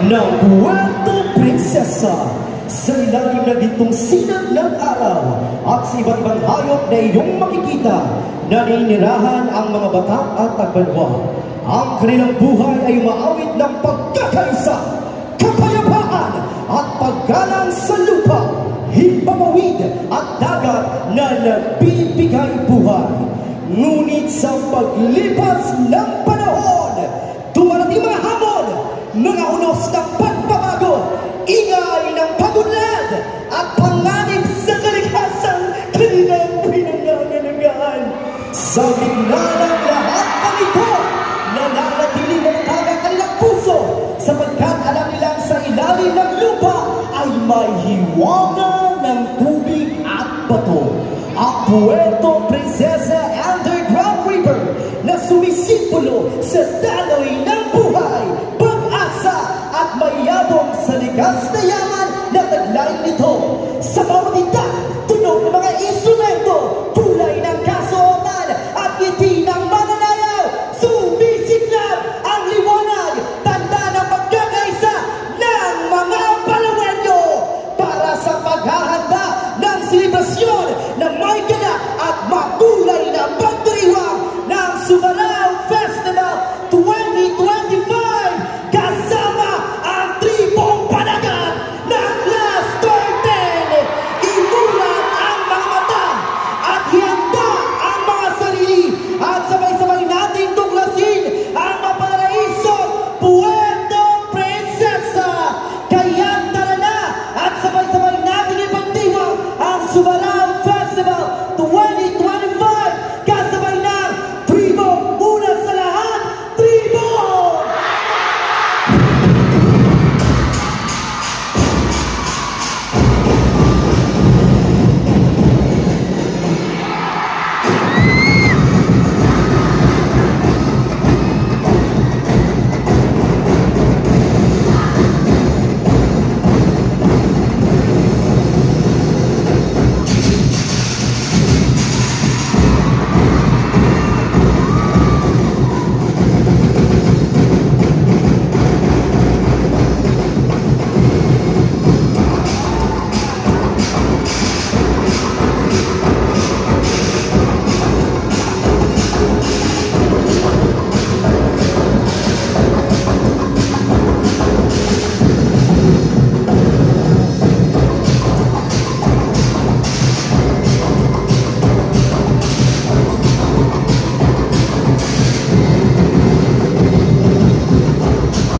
ng Puerto Princesa. Sa ilalim na ditong sinag ng araw at sa iba't ibang hayop na iyong makikita, naninirahan ang mga bata at tagbanwa. Ang kanilang buhay ay umaawit ng pagkakaisa, kapayapaan at paggalang sa lupa, himpapawid at dagat na nagbibigay buhay. Ngunit sa paglipas ng panahon, dumarating mga hamon, mga unos ng pagbabago, ingay ng pag-unlad at panganib sa kaligtasan kanilang pinangangalagaan. Sa gitna ng lahat ng ito, nananatiling matag ang kanilang puso sapagkat alam nilang sa ilalim ng lupa ay may hiwaga ng tubig at bato. Ang Puerto Princesa Underground River na sumisimbolo sa